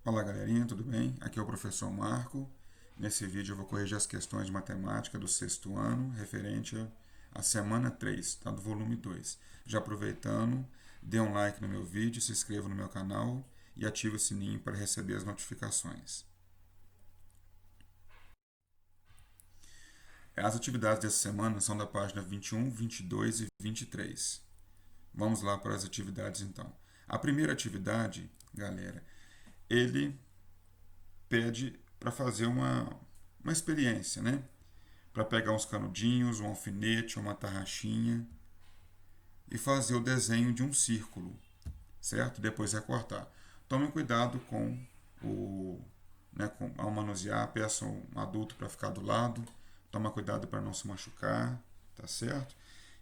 Olá galerinha, tudo bem? Aqui é o professor Marco. Nesse vídeo eu vou corrigir as questões de matemática do sexto ano, referente à semana 3, tá? Do volume 2. Já aproveitando, dê um like no meu vídeo, se inscreva no meu canal e ative o sininho para receber as notificações. As atividades dessa semana são da página 21, 22 e 23. Vamos lá para as atividades então. A primeira atividade, galera, ele pede para fazer uma experiência, né? Para pegar uns canudinhos, um alfinete, uma tarraxinha e fazer o desenho de um círculo, certo? Depois recortar. Tome cuidado com o, ao manusear, peça um adulto para ficar do lado, toma cuidado para não se machucar, tá certo?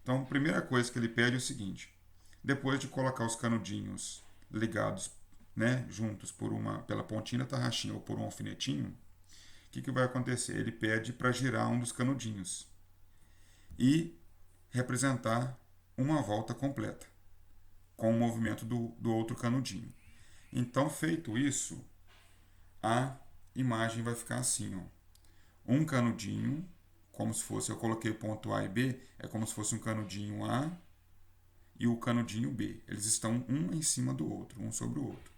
Então, a primeira coisa que ele pede é o seguinte: depois de colocar os canudinhos ligados, né, juntos pela pontinha da tarraxinha ou por um alfinetinho, que vai acontecer? Ele pede para girar um dos canudinhos e representar uma volta completa com o movimento do outro canudinho. Então, feito isso, a imagem vai ficar assim, ó. Um canudinho, como se fosse, eu coloquei ponto A e B, é como se fosse um canudinho A e o canudinho B. Eles estão um em cima do outro, um sobre o outro.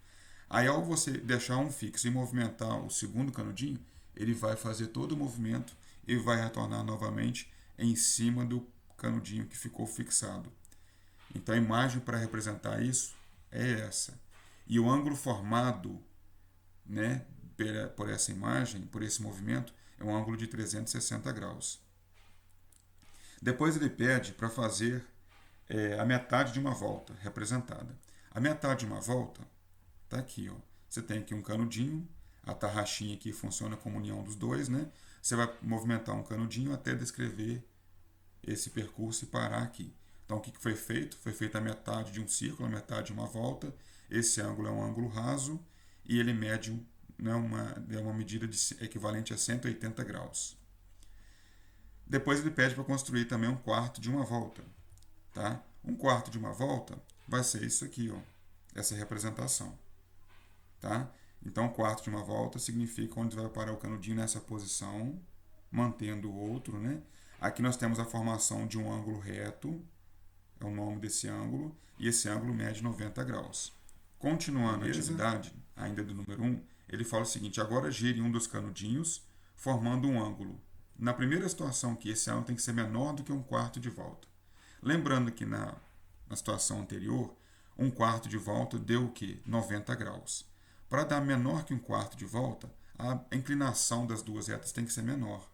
Aí, ao você deixar um fixo e movimentar o segundo canudinho, ele vai fazer todo o movimento e vai retornar novamente em cima do canudinho que ficou fixado. Então, a imagem para representar isso é essa. E o ângulo formado, né, por essa imagem, por esse movimento, é um ângulo de 360 graus. Depois ele pede para fazer a metade de uma volta representada. A metade de uma volta está aqui, ó. Você tem aqui um canudinho, a tarraxinha aqui funciona como união dos dois, né? Você vai movimentar um canudinho até descrever esse percurso e parar aqui. Então, o que foi feito? Foi feita a metade de um círculo, a metade de uma volta. Esse ângulo é um ângulo raso e ele mede uma medida equivalente a 180 graus. Depois ele pede para construir também um quarto de uma volta. Tá? Um quarto de uma volta vai ser isso aqui, ó, essa representação. Tá? Então, quarto de uma volta significa onde vai parar o canudinho nessa posição, mantendo o outro. Né? Aqui nós temos a formação de um ângulo reto, é o nome desse ângulo, e esse ângulo mede 90 graus. Continuando a atividade, ainda do número 1, ele fala o seguinte: agora gire um dos canudinhos, formando um ângulo. Na primeira situação aqui, esse ângulo tem que ser menor do que um quarto de volta. Lembrando que na situação anterior, um quarto de volta deu o quê? 90 graus. Para dar menor que um quarto de volta, a inclinação das duas retas tem que ser menor.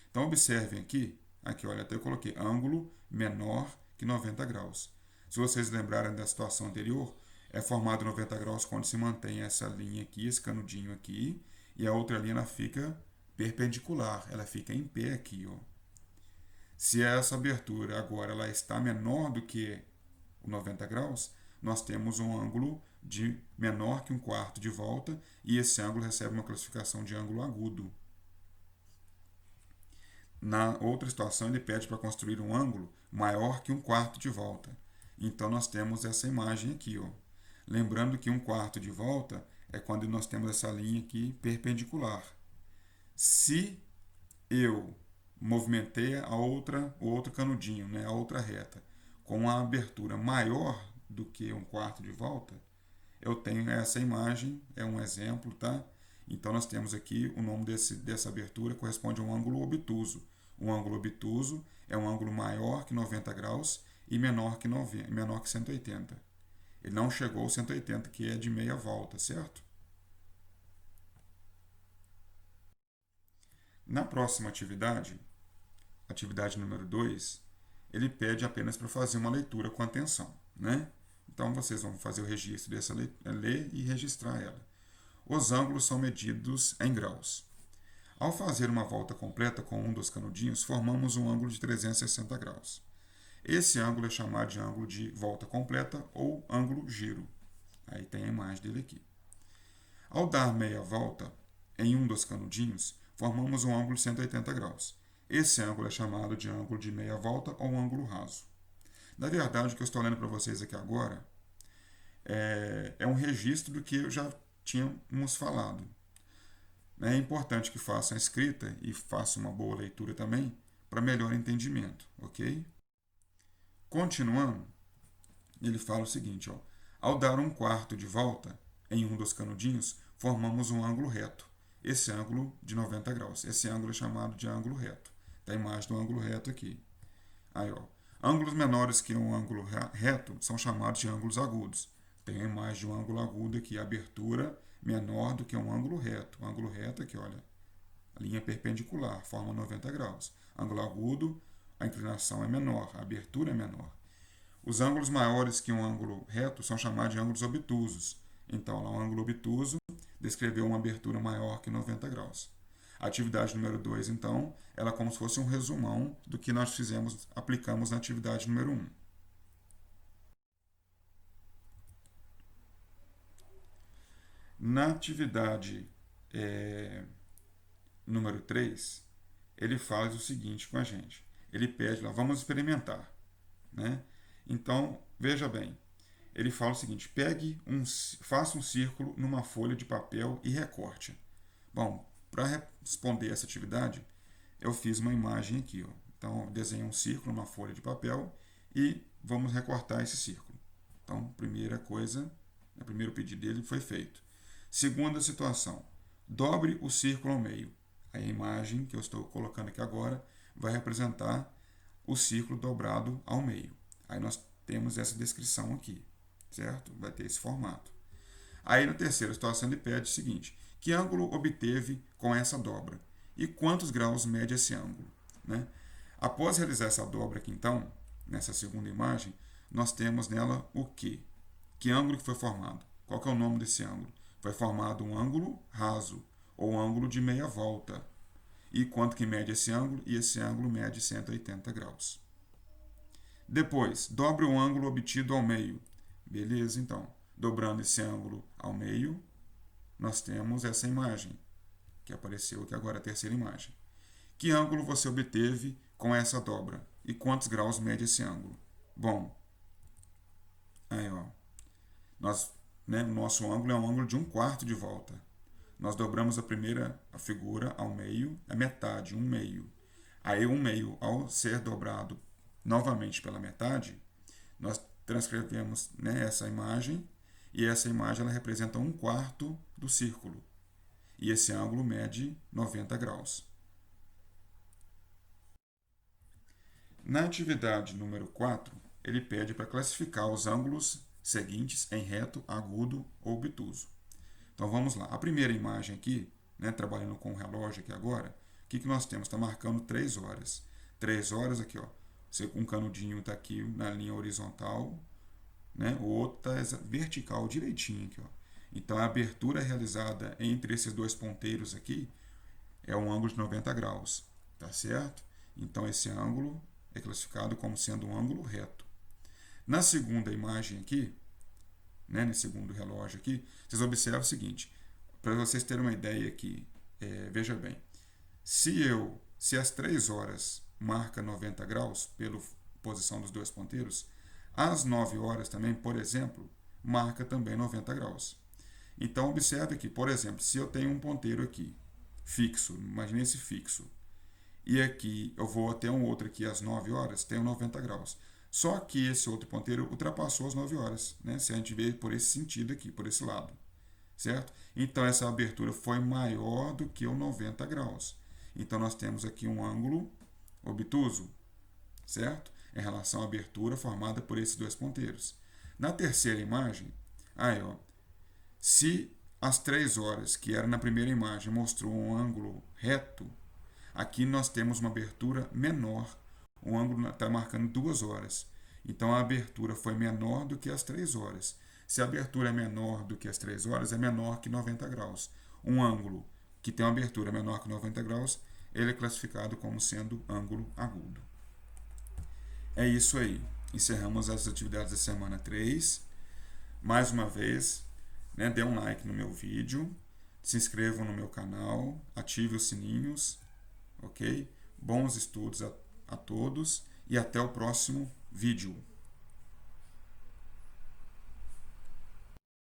Então, observem aqui olha, até eu coloquei ângulo menor que 90 graus. Se vocês lembrarem da situação anterior, é formado 90 graus quando se mantém essa linha aqui, esse canudinho aqui, e a outra linha ela fica perpendicular, ela fica em pé aqui, ó. Se essa abertura agora ela está menor do que o 90 graus, nós temos um ângulo de menor que um quarto de volta e esse ângulo recebe uma classificação de ângulo agudo. Na outra situação, ele pede para construir um ângulo maior que um quarto de volta. Então, nós temos essa imagem aqui. Ó. Lembrando que um quarto de volta é quando nós temos essa linha aqui perpendicular. Se eu movimentei o outro canudinho, né, a outra reta, com uma abertura maior do que um quarto de volta, eu tenho essa imagem, é um exemplo, tá? Então, nós temos aqui o nome dessa abertura, corresponde a um ângulo obtuso. Um ângulo obtuso é um ângulo maior que 90 graus e menor que 180. Ele não chegou aos 180, que é de meia volta, certo? Na próxima atividade número 2, ele pede apenas para fazer uma leitura com atenção, né? Então, vocês vão fazer o registro dessa ler e registrar ela. Os ângulos são medidos em graus. Ao fazer uma volta completa com um dos canudinhos, formamos um ângulo de 360 graus. Esse ângulo é chamado de ângulo de volta completa ou ângulo giro. Aí tem a imagem dele aqui. Ao dar meia volta em um dos canudinhos, formamos um ângulo de 180 graus. Esse ângulo é chamado de ângulo de meia volta ou ângulo raso. Na verdade, o que eu estou lendo para vocês aqui agora é um registro do que eu já tínhamos falado. É importante que façam a escrita e façam uma boa leitura também para melhor entendimento, ok? Continuando, ele fala o seguinte, ó, ao dar um quarto de volta em um dos canudinhos, formamos um ângulo reto. Esse ângulo de 90 graus. Esse ângulo é chamado de ângulo reto. Está a imagem do ângulo reto aqui. Aí, ó, ângulos menores que um ângulo reto são chamados de ângulos agudos. Tem a imagem de um ângulo agudo aqui, a abertura menor do que um ângulo reto. O ângulo reto aqui, olha, a linha perpendicular, forma 90 graus. Ângulo agudo, a inclinação é menor, a abertura é menor. Os ângulos maiores que um ângulo reto são chamados de ângulos obtusos. Então, lá um ângulo obtuso descreveu uma abertura maior que 90 graus. A atividade número 2, então, ela é como se fosse um resumão do que nós aplicamos na atividade número 1. Na atividade número 3, ele faz o seguinte com a gente. Ele pede lá, vamos experimentar, né? Então, veja bem, ele fala o seguinte, faça um círculo numa folha de papel e recorte. Bom, para responder essa atividade, eu fiz uma imagem aqui, ó. Então, eu desenhei um círculo numa folha de papel e vamos recortar esse círculo. Então, primeira coisa, o primeiro pedido dele foi feito. Segunda situação, dobre o círculo ao meio. A imagem que eu estou colocando aqui agora vai representar o círculo dobrado ao meio. Aí nós temos essa descrição aqui, certo? Vai ter esse formato. Aí na terceira situação ele pede o seguinte, que ângulo obteve com essa dobra? E quantos graus mede esse ângulo? Né? Após realizar essa dobra aqui então, nessa segunda imagem, nós temos nela o quê? Que ângulo que foi formado? Qual que é o nome desse ângulo? Foi formado um ângulo raso, ou ângulo de meia volta. E quanto que mede esse ângulo? E esse ângulo mede 180 graus. Depois, dobre o ângulo obtido ao meio. Beleza, então. Dobrando esse ângulo ao meio, nós temos essa imagem, que apareceu aqui agora, a terceira imagem. Que ângulo você obteve com essa dobra? E quantos graus mede esse ângulo? Bom, aí, ó. O nosso ângulo é um ângulo de um quarto de volta. Nós dobramos a figura ao meio, a metade, um meio. Aí, um meio, ao ser dobrado novamente pela metade, nós transcrevemos, né, essa imagem, e essa imagem ela representa um quarto do círculo. E esse ângulo mede 90 graus. Na atividade número 4, ele pede para classificar os ângulos seguintes em reto, agudo ou obtuso. Então vamos lá. A primeira imagem aqui, né, trabalhando com o relógio aqui agora, o que nós temos? Está marcando 3 horas. 3 horas aqui, ó. Um canudinho está aqui na linha horizontal, né? O outro está vertical direitinho aqui, ó. Então a abertura realizada entre esses dois ponteiros aqui é um ângulo de 90 graus, tá certo? Então esse ângulo é classificado como sendo um ângulo reto. Na segunda imagem aqui, né, no segundo relógio aqui, vocês observam o seguinte, para vocês terem uma ideia aqui, veja bem, se as 3 horas marca 90 graus pela posição dos dois ponteiros, às 9 horas também, por exemplo, marca também 90 graus. Então, observe aqui, por exemplo, se eu tenho um ponteiro aqui, fixo, imagine esse fixo, e aqui eu vou até um outro aqui às 9 horas, tenho 90 graus. Só que esse outro ponteiro ultrapassou as 9 horas, né? Se a gente vê por esse sentido aqui, por esse lado, certo? Então, essa abertura foi maior do que o 90 graus. Então, nós temos aqui um ângulo obtuso, certo? Em relação à abertura formada por esses dois ponteiros. Na terceira imagem, aí, ó, se as 3 horas, que era na primeira imagem, mostrou um ângulo reto, aqui nós temos uma abertura menor. O ângulo está marcando 2 horas. Então, a abertura foi menor do que as 3 horas. Se a abertura é menor do que as 3 horas, é menor que 90 graus. Um ângulo que tem uma abertura menor que 90 graus, ele é classificado como sendo ângulo agudo. É isso aí. Encerramos as atividades da semana 3. Mais uma vez, né, dê um like no meu vídeo, se inscrevam no meu canal, ative os sininhos, ok? Bons estudos a todos e até o próximo vídeo.